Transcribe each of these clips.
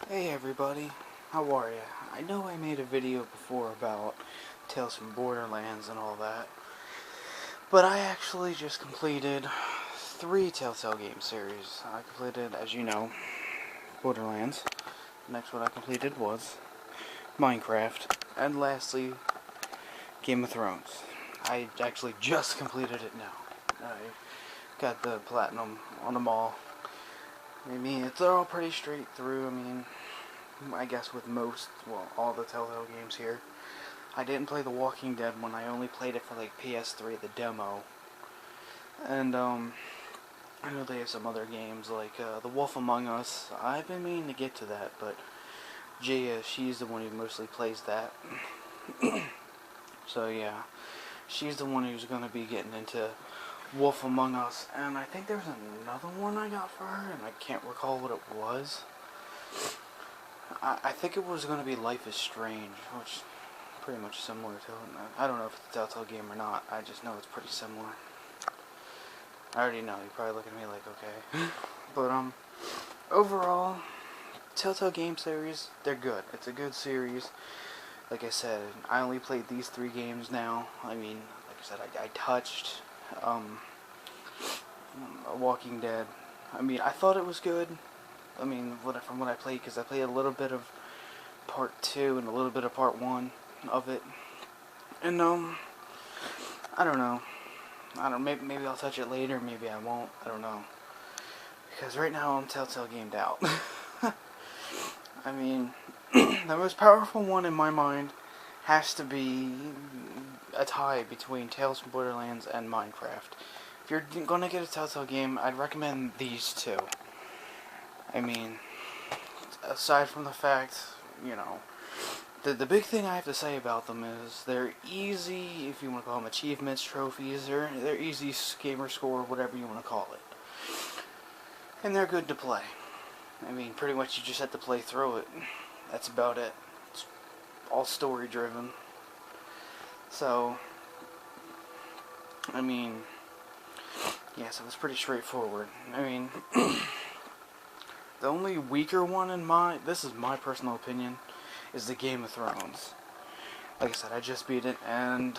Hey everybody, how are ya? I know I made a video before about Tales from Borderlands and all that, but I actually just completed 3 TellTale game series. I completed, as you know, Borderlands. The next one I completed was Minecraft, and lastly, Game of Thrones. I actually just completed it now. I got the platinum on them all. I mean, it's all pretty straight through. I guess with all the Telltale games here. I didn't play the Walking Dead one. I only played it for like PS3, the demo. And I know they have some other games like The Wolf Among Us. I've been meaning to get to that, but Jaya, she's the one who mostly plays that. So yeah, she's the one who's gonna be getting into Wolf Among Us. And I think there's another one I got for her, and I can't recall what it was. I think it was going to be Life is Strange, which is pretty much similar to it. I don't know if it's a Telltale game or not. I just know it's pretty similar. I already know. You're probably looking at me like, okay. But, overall, Telltale game series, they're good. It's a good series. Like I said, I only played these 3 games now. I mean, like I said, I touched, Walking Dead. I mean, I thought it was good. I mean, from what I played, because I played a little bit of part 2 and a little bit of part 1 of it. And, I don't know. Maybe I'll touch it later, maybe I won't. I don't know. Because right now I'm Telltale gamed out. I mean, the most powerful one in my mind has to be a tie between Tales from Borderlands and Minecraft. If you're gonna get a Telltale game, I'd recommend these 2. I mean, aside from the fact, the big thing I have to say about them is they're easy, if you want to call them achievements, trophies, they're easy gamer score, whatever you want to call it. And they're good to play. I mean, pretty much you just have to play through it. That's about it. It's all story driven. So, I mean, yeah, so it's pretty straightforward. I mean, the only weaker one this is my personal opinion, is the Game of Thrones. Like I said, I just beat it, and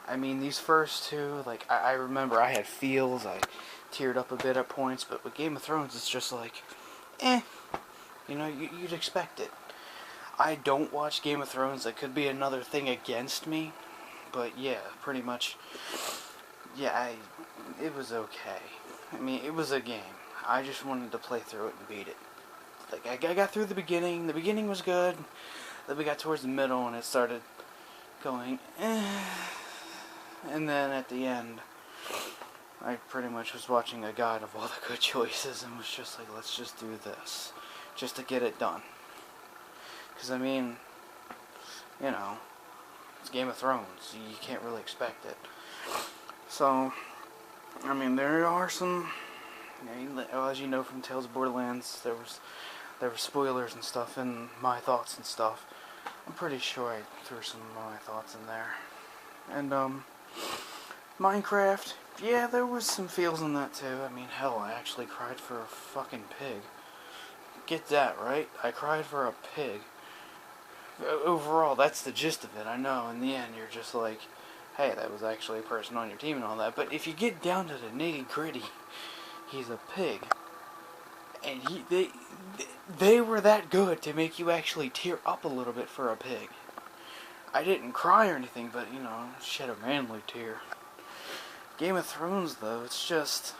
I mean, these first 2, like, I remember I had feels, I teared up a bit at points, but with Game of Thrones, it's just like, you'd expect it. I don't watch Game of Thrones, that could be another thing against me, but yeah, pretty much, yeah, it was okay. I mean, it was a game. I just wanted to play through it and beat it. Like, I got through the beginning. The beginning was good. Then we got towards the middle and it started going, And then at the end, I pretty much was watching a guide of all the good choices and was just like, let's just do this. Just to get it done. Because, I mean, it's Game of Thrones. You can't really expect it. So, I mean, there are some... as you know from Tales of Borderlands, there were spoilers and stuff in my thoughts and stuff. I'm pretty sure I threw some of my thoughts in there. And, Minecraft, yeah, there was some feels in that too. I mean, hell, I actually cried for a fucking pig. Get that, right? I cried for a pig. Overall, that's the gist of it. I know, in the end, you're just like, hey, that was actually a person on your team and all that. But if you get down to the nitty-gritty, he's a pig. And they were that good to make you actually tear up a little bit for a pig. I didn't cry or anything, but, shed a manly tear. Game of Thrones, though, it's just...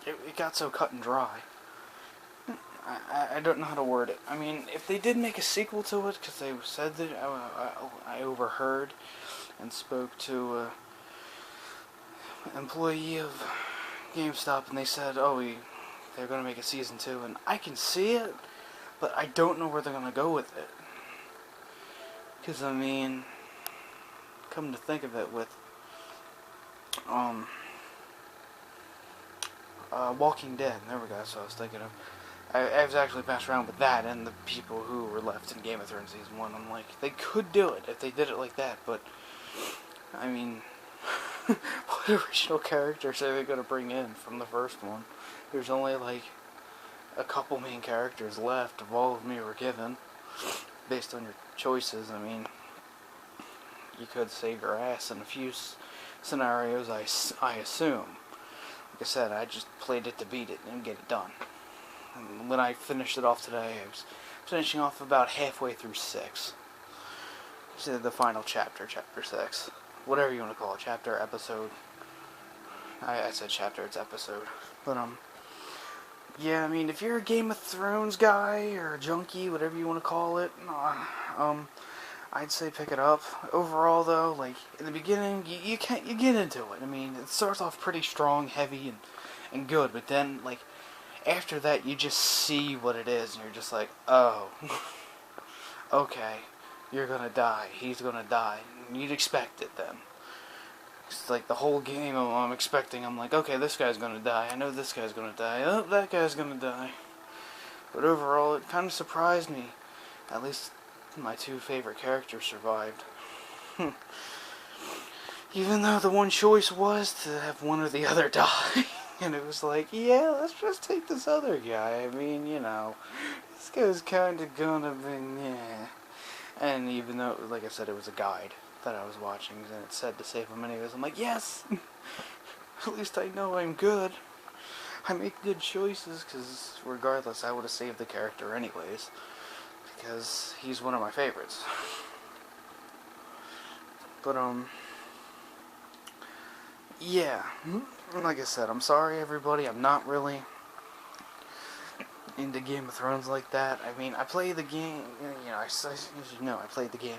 It got so cut and dry. I don't know how to word it. I mean, if they did make a sequel to it, because they said that I overheard and spoke to an employee of GameStop, and they said, they're going to make a season 2, and I can see it, but I don't know where they're going to go with it. Because, I mean, come to think of it, with Walking Dead, there we go, that's what I was thinking of. I was actually passed around with that and the people who were left in Game of Thrones Season 1. I'm like, they could do it if they did it like that, but, I mean, what original characters are they going to bring in from the first one? There's only, like, a couple main characters left. Of all of me were given, based on your choices. I mean, you could save your ass in a few scenarios, I assume. Like I said, I just played it to beat it and get it done. And when I finished it off today, I was finishing off about halfway through 6. So the final chapter, chapter 6. Whatever you want to call it, chapter, episode. I said chapter, it's episode. But, yeah, I mean, if you're a Game of Thrones guy, or a junkie, whatever you want to call it, I'd say pick it up. Overall, though, like, in the beginning, you get into it. I mean, it starts off pretty strong, heavy, and good, but then, like, after that, you just see what it is, and you're just like, oh, okay, you're gonna die, he's gonna die, and you'd expect it then. It's like the whole game I'm expecting, I'm like, okay, this guy's gonna die, I know this guy's gonna die, oh, that guy's gonna die. But overall, it kind of surprised me. At least my 2 favorite characters survived. Even though the one choice was to have one or the other die. And it was like, yeah, let's just take this other guy. I mean, you know, this guy's kind of gonna be, yeah. And even though, like I said, it was a guide that I was watching, and it said to save him anyways, I'm like, yes! At least I know I'm good. I make good choices, because regardless, I would have saved the character anyways. Because he's one of my favorites. But, yeah. Like I said, I'm sorry everybody, I'm not really into Game of Thrones like that. I mean, I play the game, you know, as you know, I played the game.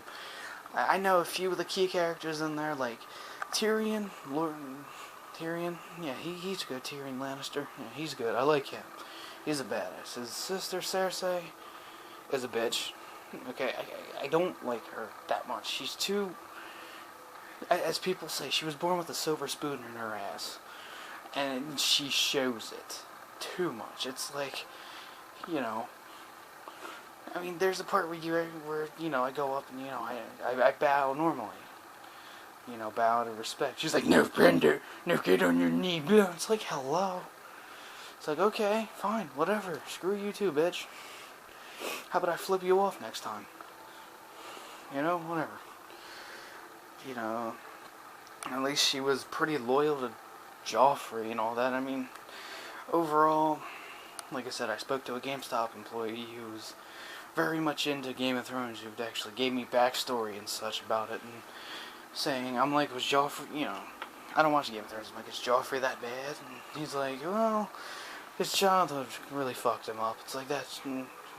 I know a few of the key characters in there, like Tyrion, Tyrion, yeah, he's good, Tyrion Lannister, yeah, he's good, I like him. He's a badass. His sister, Cersei, is a bitch. Okay, I don't like her that much. She's too, as people say, she was born with a silver spoon in her ass. And she shows it too much. It's like, you know, I mean, there's a part where you know, I go up and, you know, I bow normally. You know, bow to respect. She's like, no, Brenda, no, get on your knee. It's like, hello. It's like, okay, fine, whatever. Screw you too, bitch. How about I flip you off next time? You know, whatever. You know, at least she was pretty loyal to Joffrey and all that. I mean, overall, like I said, I spoke to a GameStop employee who's very much into Game of Thrones, who actually gave me backstory and such about it, and saying, I'm like, was Joffrey, you know, I don't watch Game of Thrones, I'm like, is Joffrey that bad? And he's like, well, his childhood really fucked him up. It's like, that's,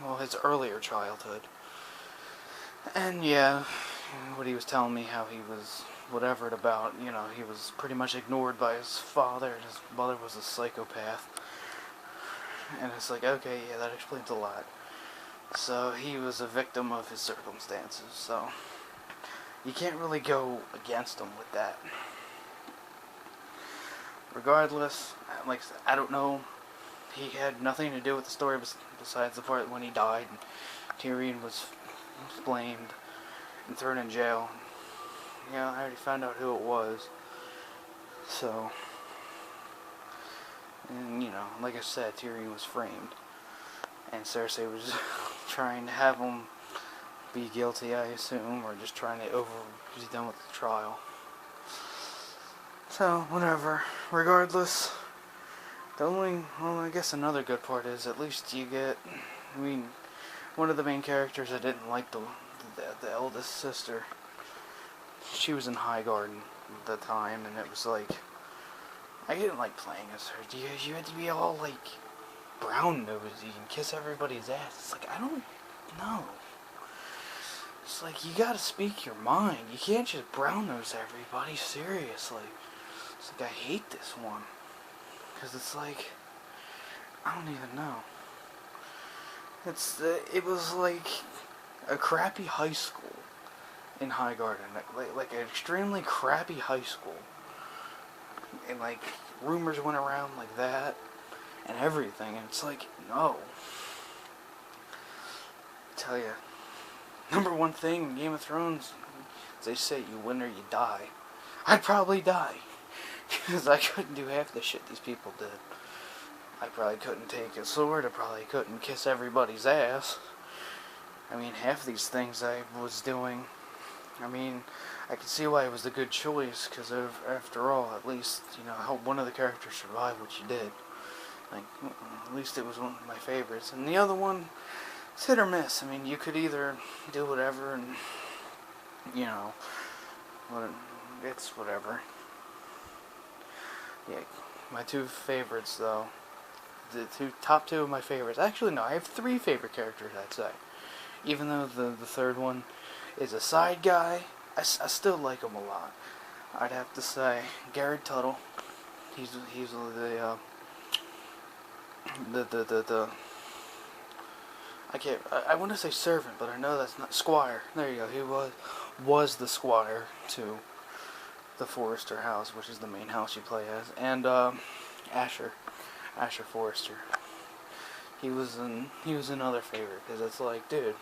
well, his earlier childhood. And yeah, what he was telling me, how he was whatever about, you know, he was pretty much ignored by his father, and his mother was a psychopath. And it's like, okay, yeah, that explains a lot. So he was a victim of his circumstances, so you can't really go against him with that. Regardless, like I said, I don't know, he had nothing to do with the story besides the part when he died and Tyrion was blamed and thrown in jail. Yeah, I already found out who it was. So, and you know, like I said, Tyrion was framed. And Cersei was trying to have him be guilty, I assume, or just trying to be done with the trial. So, whatever. Regardless, the only, well, I guess another good part is at least you get, I mean, one of the main characters I didn't like, the eldest sister. She was in Highgarden at the time, and it was like, I didn't like playing as her. You had to be all like brown nosy and kiss everybody's ass. It's like, I don't know. It's like, you gotta speak your mind. You can't just brown nose everybody, seriously. It's like, I hate this one. Because it's like, I don't even know. It was like a crappy high school in Highgarden. Like an extremely crappy high school. And like, rumors went around like that. And everything. And it's like, no. I tell you. Number one thing in Game of Thrones, as they say, you win or you die. I'd probably die. Because I couldn't do half the shit these people did. I probably couldn't take a sword. I probably couldn't kiss everybody's ass. I mean, half these things I was doing, I mean, I could see why it was a good choice, because after all, at least, you know, help one of the characters survive what you did. Like, at least it was one of my favorites. And the other one, it's hit or miss. I mean, you could either do whatever and, you know, it's whatever. Yeah, my two favorites, though, the top two of my favorites. Actually, no, I have three favorite characters, I'd say. Even though the third one is a side guy, I still like him a lot. I'd have to say GoT Tuttle. He's the I want to say servant, but I know that's not squire. There you go. He was the squire to the Forrester house, which is the main house you play as, and Asher Forrester. He was another favorite, because it's like, dude,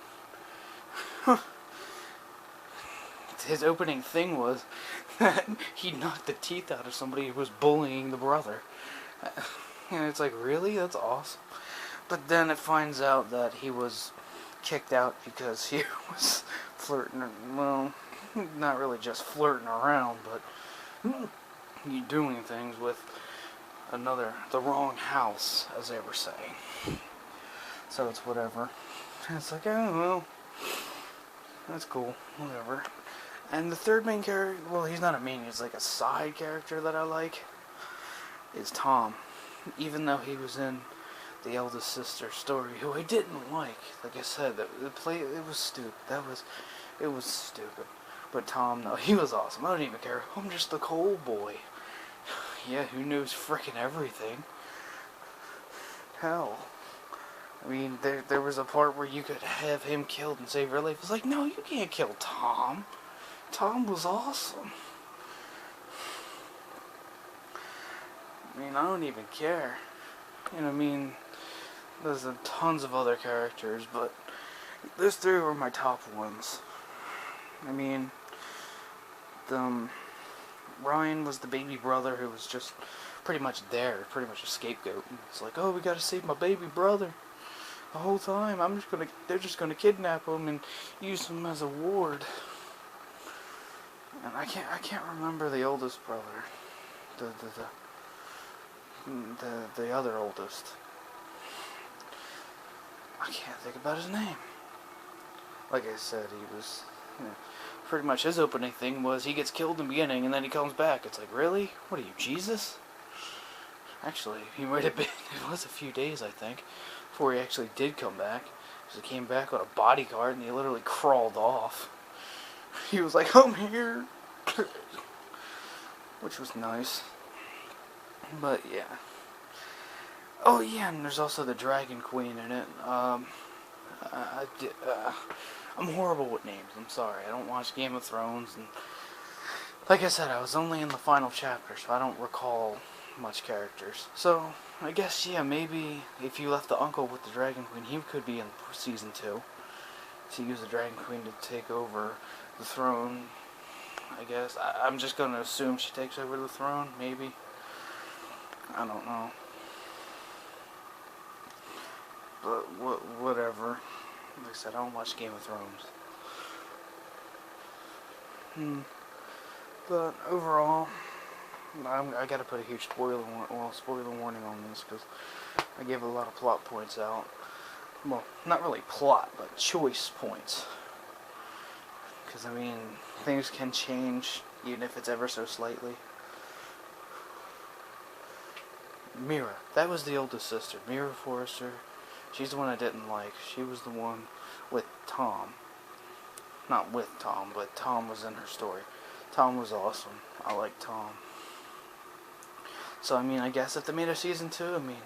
his opening thing was that he knocked the teeth out of somebody who was bullying the brother. And it's like, really? That's awesome. But then it finds out that he was kicked out because he was flirting, well, not really just flirting around, but doing things with the wrong house, as they were saying. So it's whatever. And it's like, oh, well, that's cool, whatever. And the third main character, well, he's not a main, he's like a side character that I like, is Tom. Even though he was in the eldest sister story, who I didn't like. Like I said, it was stupid. It was stupid. But Tom, no, he was awesome. I don't even care. I'm just the coal boy. Yeah, who knows frickin' everything? Hell. I mean, there was a part where you could have him killed and save her life. It's like, no, you can't kill Tom. Tom was awesome. I mean, I don't even care. You know what I mean? There's tons of other characters, but those three were my top ones. I mean, Ryan was the baby brother who was just pretty much there, pretty much a scapegoat. It's like, oh, we gotta save my baby brother. The whole time, they're just gonna kidnap him and use him as a ward. And I can't remember the oldest brother. The other oldest. I can't think about his name. Like I said, he was, you know, pretty much his opening thing was he gets killed in the beginning and then he comes back. It's like, really? What are you, Jesus? Actually, he might have been, it was a few days, I think, before he actually did come back. Because he came back on a bodyguard and he literally crawled off. He was like, I'm here. Which was nice. But yeah. Oh yeah, and there's also the Dragon Queen in it. I'm horrible with names. I'm sorry. I don't watch Game of Thrones, and like I said, I was only in the final chapter, so I don't recall much characters. So I guess, yeah, maybe if you left the uncle with the Dragon Queen, he could be in season 2. To use the Dragon Queen to take over the throne. I guess I'm just gonna assume she takes over the throne. Maybe. I don't know. But whatever. Like I said, I don't watch Game of Thrones. But overall, I gotta put a huge spoiler warning on this, because I gave a lot of plot points out. Well, not really plot, but choice points. Because, I mean, things can change, even if it's ever so slightly. Mira. That was the oldest sister. Mira Forrester. She's the one I didn't like. She was the one with Tom. Not with Tom, but Tom was in her story. Tom was awesome. I like Tom. So, I mean, I guess if they made a season 2, I mean,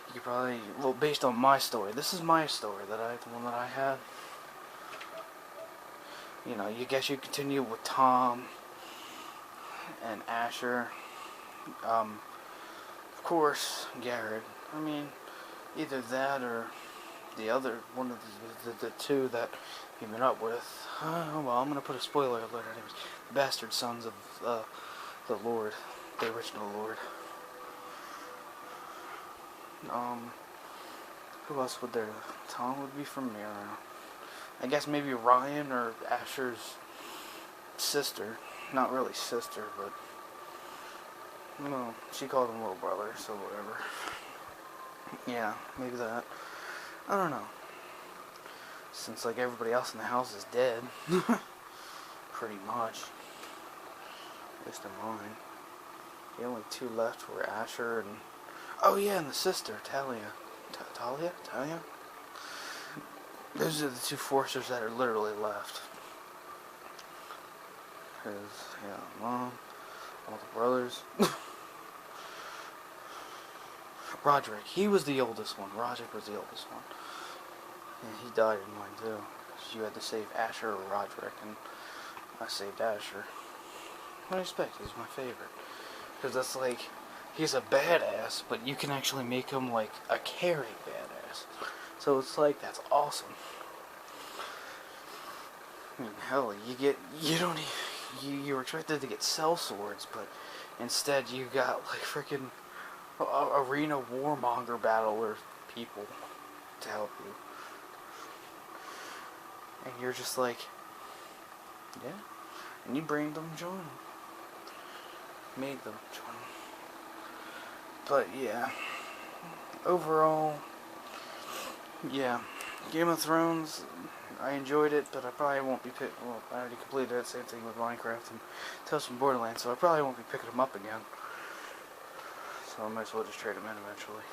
you could probably, well, based on my story. This is my story, the one that I had. You know, you guess you continue with Tom and Asher. Of course, Garrett. I mean, either that or the other one of the two that he met up with. Well, I'm gonna put a spoiler alert. Anyways, the bastard sons of the Lord, the original Lord. Who else would there? Tom would be from Mira. I guess maybe Ryan or Asher's sister. Not really sister, but no, she called him little brother, so whatever. Yeah, maybe that. I don't know. Since like everybody else in the house is dead, pretty much. At least in mine. The only two left were Asher and and the sister, Talia. Talia? Those are the two forcers that are literally left. Because, Mom, all the brothers. Roderick, he was the oldest one. Roderick was the oldest one. And he died in mine too. So you had to save Asher or Roderick, and I saved Asher. I respect, he's my favorite. Because that's like, he's a badass, but you can actually make him like a caring badass. So it's like, that's awesome. I mean, hell, you're expected to get cell swords, but instead you got like freaking arena warmonger battler people to help you. And you're just like, yeah. And you bring them, join them. Made them join them. But yeah, overall, yeah, Game of Thrones, I enjoyed it, but I probably won't be well, I already completed that same thing with Minecraft and Tales from Borderlands, so I probably won't be picking them up again. So I might as well just trade them in eventually.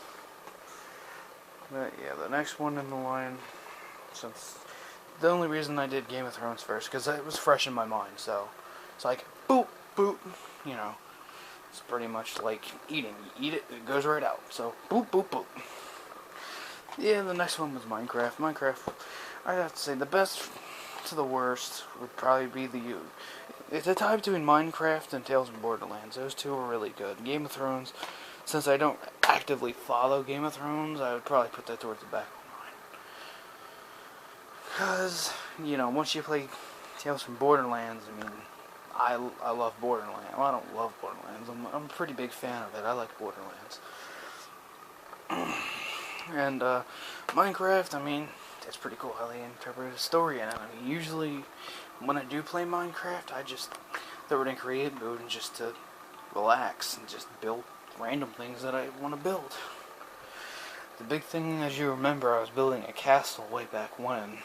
But yeah, the next one in the line, since the only reason I did Game of Thrones first, because it was fresh in my mind, so it's like, boop, boop, you know. It's pretty much like eating. You eat it, it goes right out. So, boop, boop, boop. Yeah, the next one was Minecraft. Minecraft, I have to say, the best to the worst would probably be it's a tie between Minecraft and Tales from Borderlands. Those two are really good. Game of Thrones, since I don't actively follow Game of Thrones, I would probably put that towards the back of my mind. Because, once you play Tales from Borderlands, I mean, I love Borderlands. Well, I don't love Borderlands. I'm a pretty big fan of it. I like Borderlands. And Minecraft, I mean, that's pretty cool how they interpret a story in it. I mean, usually when I do play Minecraft, I just throw it in creative mode and just to relax and just build random things that I want to build. The big thing, as you remember, I was building a castle way back when.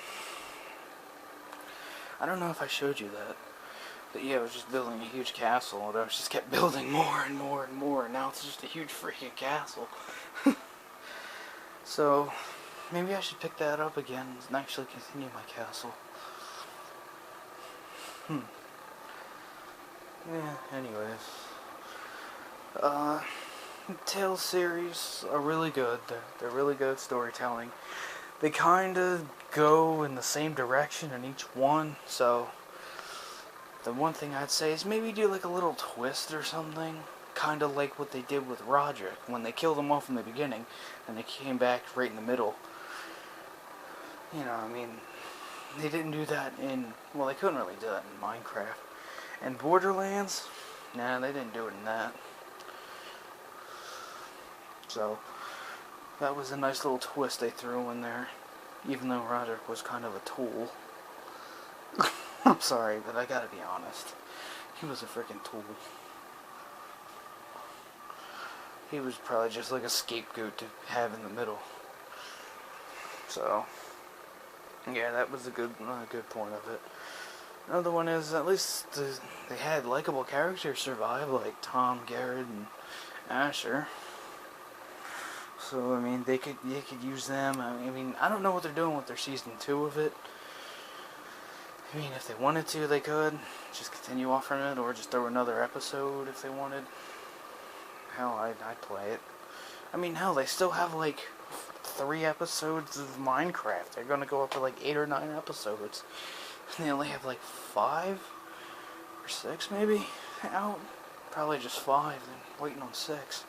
I don't know if I showed you that. But yeah, I was just building a huge castle, and I just kept building more and more and more, and now it's just a huge freaking castle. So, maybe I should pick that up again and actually continue my castle. Yeah, anyways. Tales series are really good. They're really good at storytelling. They kind of go in the same direction in each one, so the one thing I'd say is maybe do like a little twist or something. Kind of like what they did with Roderick when they killed him off in the beginning and they came back right in the middle. I mean, they didn't do that they couldn't really do that in Minecraft. And Borderlands, nah, they didn't do it in that. So, that was a nice little twist they threw in there, even though Roderick was kind of a tool. I'm sorry, but I gotta be honest. He was a freaking tool. He was probably just like a scapegoat to have in the middle. So, yeah, that was a good point of it. Another one is, at least they had likable characters survive, like Tom, Garrett, and Asher. So, I mean, they could use them. I mean, I don't know what they're doing with their season 2 of it. I mean, if they wanted to, they could just continue offering it, or just throw another episode if they wanted. Hell, I'd play it. I mean, hell, they still have like 3 episodes of Minecraft. They're gonna go up to like 8 or 9 episodes. They only have like 5 or 6 maybe out. Probably just 5, then waiting on 6.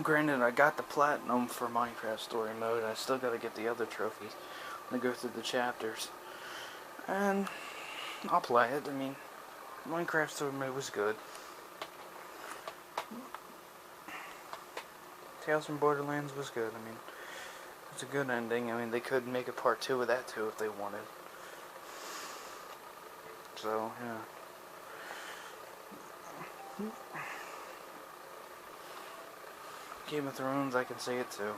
Granted, I got the platinum for Minecraft story mode. I still gotta get the other trophies and go through the chapters. And I'll play it. I mean, Minecraft story mode was good. Tales from Borderlands was good. I mean, it's a good ending. I mean, they could make a part 2 of that too if they wanted. So, yeah. Game of Thrones, I can say it too.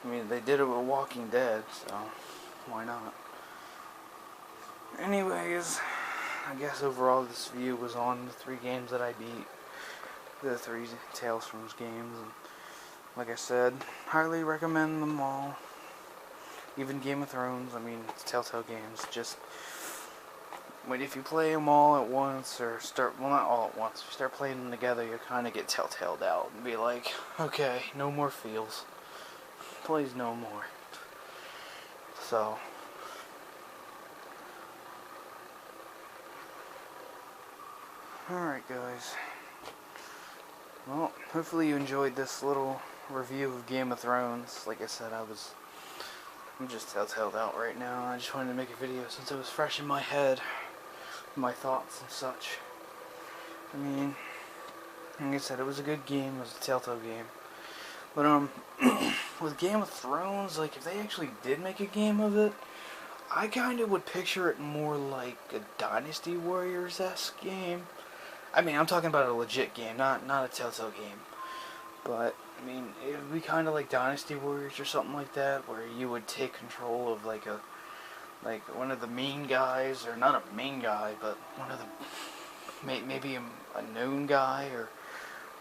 I mean, they did it with Walking Dead, so why not? Anyways, I guess overall this view was on the 3 games that I beat. The 3 Tales from games. And like I said, highly recommend them all. Even Game of Thrones, I mean, it's TellTale Games. Just, wait, if you play them all at once, or well, not all at once, if you start playing them together, you'll kind of get telltaled out and be like, okay, no more feels. Please, no more. So, alright guys, well, hopefully you enjoyed this little review of Game of Thrones. Like I said, I'm just telltaled out right now. I just wanted to make a video since it was fresh in my head, my thoughts and such. I mean, like I said, it was a good game, it was a Telltale game. But, with Game of Thrones, like, if they actually did make a game of it, I kind of would picture it more like a Dynasty Warriors-esque game. I mean, I'm talking about a legit game, not a Telltale game. But, I mean, it would be kind of like Dynasty Warriors or something like that, where you would take control of, like one of the main guys, or not a main guy, but one of the, maybe a known guy,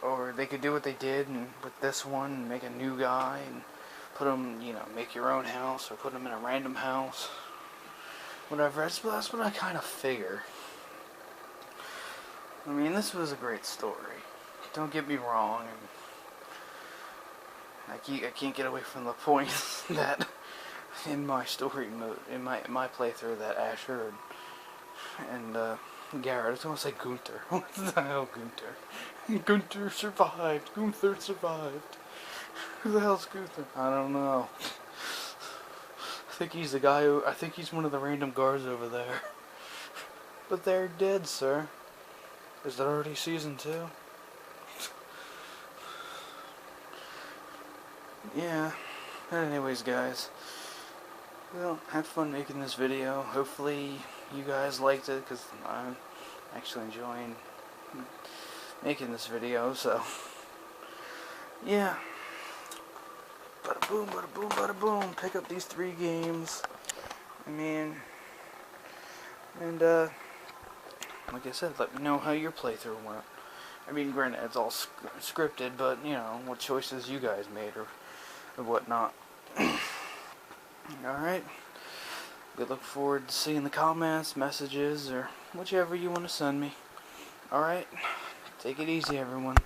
or they could do what they did and with this one, and make a new guy, and put them, you know, make your own house, or put them in a random house. Whatever, that's what I kind of figure. I mean, this was a great story. Don't get me wrong. I can't get away from the point that in my story mode, in my playthrough, that Asher and Garrett, I was gonna say Gunther. What the hell, Gunther? Gunther survived. Gunther survived. Who the hell's Gunther? I don't know. I think he's the guy I think he's one of the random guards over there. But they're dead, sir. Is that already season 2? Yeah. Anyways, guys. Well, had fun making this video. Hopefully you guys liked it, because I'm actually enjoying making this video, so yeah. Bada boom, bada boom, bada boom. Pick up these 3 games. I mean, and like I said, let me know how your playthrough went. I mean, granted, it's all scripted, but, you know, what choices you guys made, or whatnot. Alright. We look forward to seeing the comments, messages, or whichever you want to send me. Alright. Take it easy, everyone.